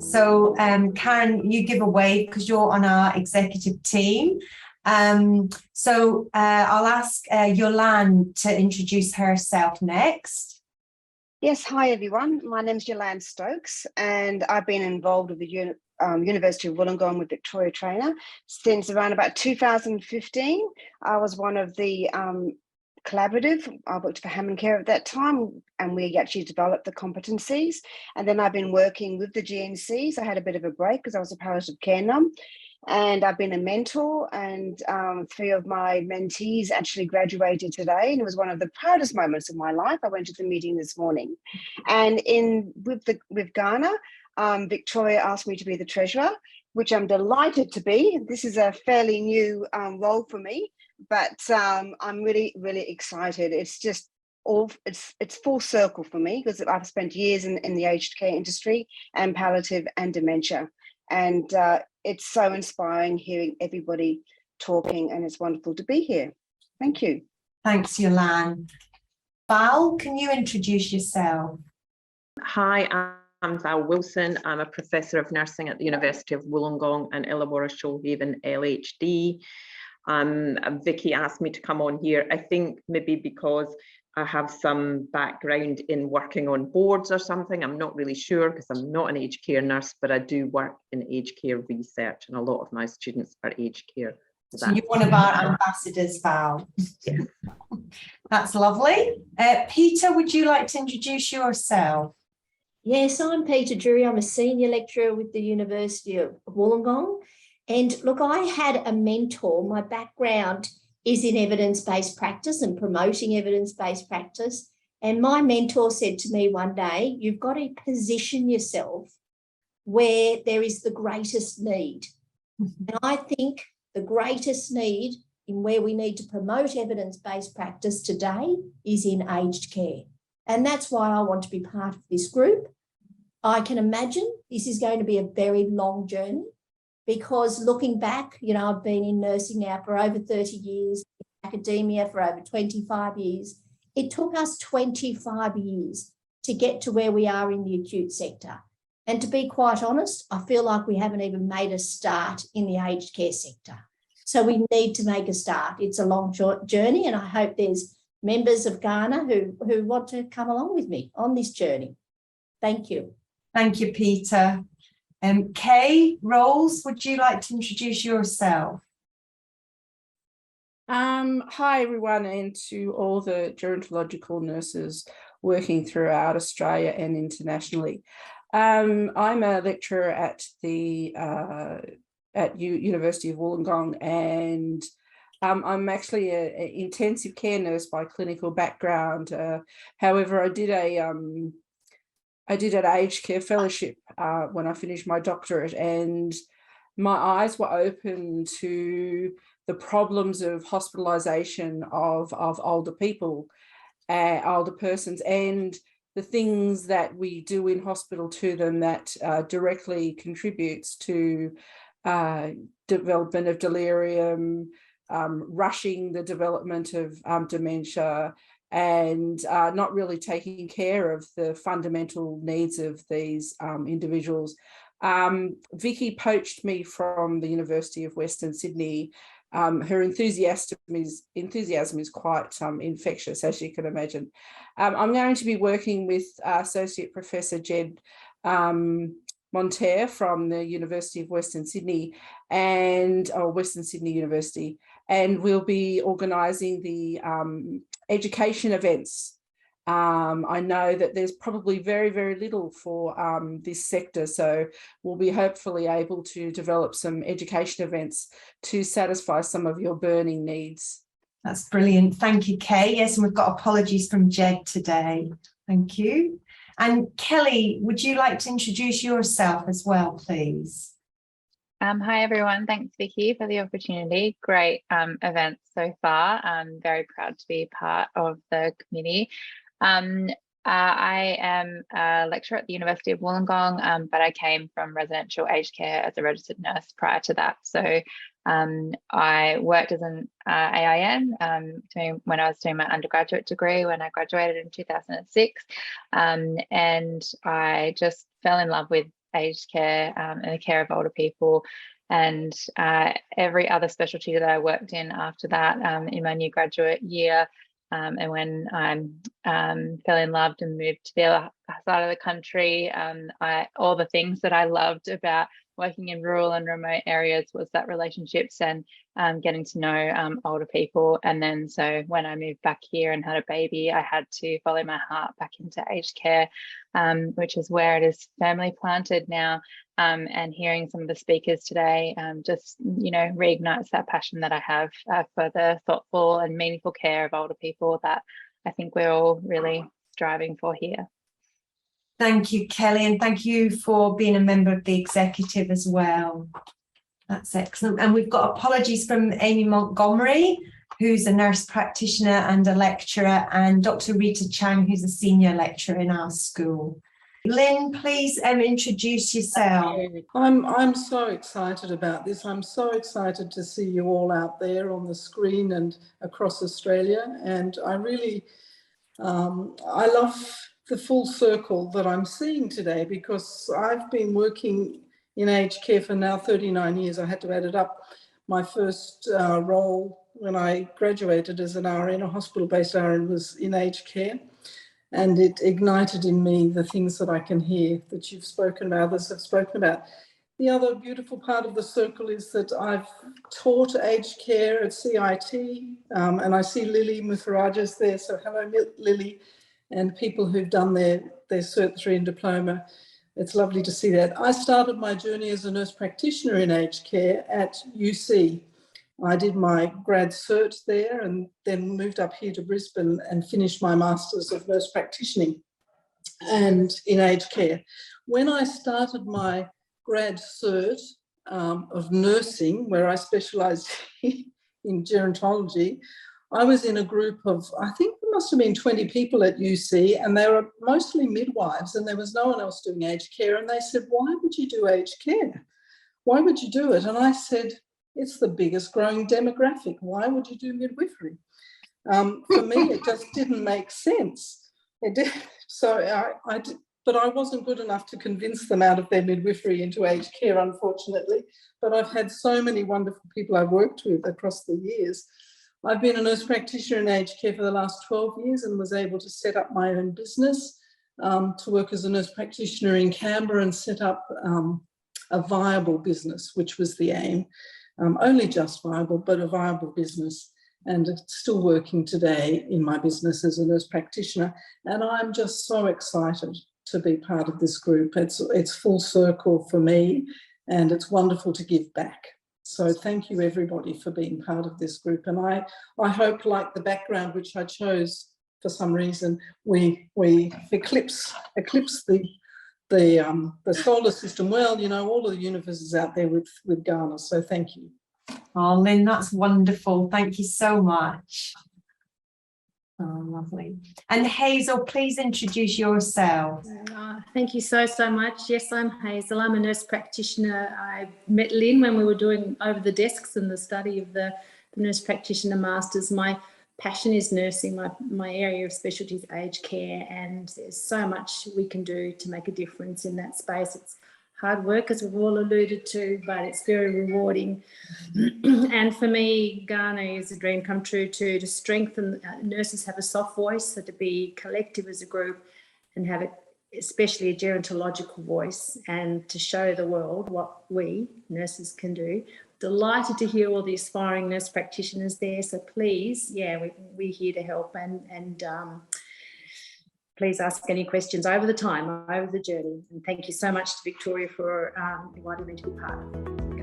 So Karen, you give a wave because you're on our executive team. I'll ask Julianne to introduce herself next. Yes, hi everyone. My name is Julianne Stokes, and I've been involved with the University of Wollongong with Victoria Trainer since around about 2015. I was one of the collaborative. I worked for Hammond Care at that time, and we actually developed the competencies. And then I've been working with the GNCs. I had a bit of a break because I was a palliative care nurse. And I've been a mentor, and 3 of my mentees actually graduated today, and it was one of the proudest moments of my life. I went to the meeting this morning, and with GANA, Victoria asked me to be the treasurer, which I'm delighted to be. This is a fairly new role for me, but I'm really, really excited. It's just it's full circle for me because I've spent years in the aged care industry and palliative and dementia, and it's so inspiring hearing everybody talking, and it's wonderful to be here. Thank you. Thanks, Julianne. Val, can you introduce yourself? Hi, I'm Val Wilson. I'm a Professor of Nursing at the University of Wollongong and Illawarra Shoalhaven LHD. Vicky asked me to come on here, I think maybe because I have some background in working on boards or something. I'm not really sure because I'm not an aged care nurse, but I do work in aged care research, and a lot of my students are aged care. So you're one of our ambassadors, Val. Yes. That's lovely. Peter, would you like to introduce yourself? Yes, I'm Peter Drury. I'm a senior lecturer with the University of Wollongong. And look, I had a mentor. My background is in evidence-based practice and promoting evidence-based practice. And my mentor said to me one day, you've got to position yourself where there is the greatest need. And I think the greatest need in where we need to promote evidence-based practice today is in aged care. And that's why I want to be part of this group. I can imagine this is going to be a very long journey, because looking back, you know, I've been in nursing now for over 30 years, in academia for over 25 years. It took us 25 years to get to where we are in the acute sector. And to be quite honest, I feel like we haven't even made a start in the aged care sector. So we need to make a start. It's a long journey, and I hope there's members of GANA who want to come along with me on this journey. Thank you. Thank you, Peter. Kay Rolls, would you like to introduce yourself? Hi everyone, and to all the gerontological nurses working throughout Australia and internationally. I'm a lecturer at the University of Wollongong, and I'm actually an intensive care nurse by clinical background. However, I did an aged care fellowship when I finished my doctorate, and my eyes were open to the problems of hospitalisation of older people, older persons, and the things that we do in hospital to them that directly contributes to development of delirium, rushing the development of dementia, and not really taking care of the fundamental needs of these individuals. Vicky poached me from the University of Western Sydney. Her enthusiasm is quite infectious, as you can imagine. I'm going to be working with Associate Professor Jed Monteiro from the University of Western Sydney Western Sydney University, and we'll be organising the education events. I know that there's probably very, very little for this sector, so we'll be hopefully able to develop some education events to satisfy some of your burning needs. That's brilliant. Thank you, Kay. Yes, and we've got apologies from Jed today. Thank you. And Kelly, would you like to introduce yourself as well, please? Hi, everyone. Thanks, Vicky, for the opportunity. Great event so far. I'm very proud to be part of the committee. I am a lecturer at the University of Wollongong, but I came from residential aged care as a registered nurse prior to that. So I worked as an AIN when I was doing my undergraduate degree when I graduated in 2006, and I just fell in love with aged care and the care of older people. And every other specialty that I worked in after that in my new graduate year, and when I fell in love and moved to the other side of the country, all the things that I loved about working in rural and remote areas was that relationships and getting to know older people. And then so when I moved back here and had a baby, I had to follow my heart back into aged care, which is where it is firmly planted now. And hearing some of the speakers today just, you know, reignites that passion that I have for the thoughtful and meaningful care of older people that I think we're all really striving for here. Thank you, Kelly, and thank you for being a member of the executive as well. That's excellent. And we've got apologies from Amy Montgomery, who's a nurse practitioner and a lecturer, and Dr. Rita Chang, who's a senior lecturer in our school. Lynn, please introduce yourself. I'm so excited about this. I'm so excited to see you all out there on the screen and across Australia. And I really, I love the full circle that I'm seeing today, because I've been working in aged care for now 39 years. I had to add it up. My first role when I graduated as an RN, a hospital-based RN, was in aged care. And it ignited in me the things that I can hear that you've spoken about, others have spoken about. The other beautiful part of the circle is that I've taught aged care at CIT, and I see Lily Mutharajas there, so hello Lily, and people who've done their Cert 3 and diploma. It's lovely to see that. I started my journey as a nurse practitioner in aged care at UC. I did my grad cert there and then moved up here to Brisbane and finished my Masters of Nurse Practitioning and in aged care. When I started my grad cert of nursing, where I specialised in gerontology, I was in a group of, I think there must have been 20 people at UC, and they were mostly midwives, and there was no one else doing aged care. And they said, why would you do aged care? Why would you do it? And I said, it's the biggest growing demographic. Why would you do midwifery? For me, it just didn't make sense. It did. So I did, but I wasn't good enough to convince them out of their midwifery into aged care, unfortunately. But I've had so many wonderful people I've worked with across the years. I've been a nurse practitioner in aged care for the last 12 years and was able to set up my own business to work as a nurse practitioner in Canberra and set up a viable business, which was the aim. Only just viable, but a viable business. And it's still working today in my business as a nurse practitioner. And I'm just so excited to be part of this group. It's full circle for me, and it's wonderful to give back. So thank you everybody for being part of this group. And I hope, like the background which I chose for some reason, we eclipse the solar system. Well, you know, all of the universe is out there with GANA, so thank you. Oh, Lynn, that's wonderful. Thank you so much. Oh, lovely. And Hazel, please introduce yourself. Thank you so much. Yes, I'm Hazel. I'm a nurse practitioner. I met Lynn when we were doing over the desks and the study of the nurse practitioner masters. My passion is nursing. My area of specialty is aged care, and there's so much we can do to make a difference in that space. It's hard work, as we've all alluded to, but it's very rewarding. And for me, GANA is a dream come true too, to strengthen nurses have a soft voice, so to be collective as a group and have it, especially a gerontological voice, and to show the world what we nurses can do. Delighted to hear all the aspiring nurse practitioners there. So please, yeah, we're here to help, and please ask any questions over the time, over the journey. And thank you so much to Victoria for inviting me to be part of it.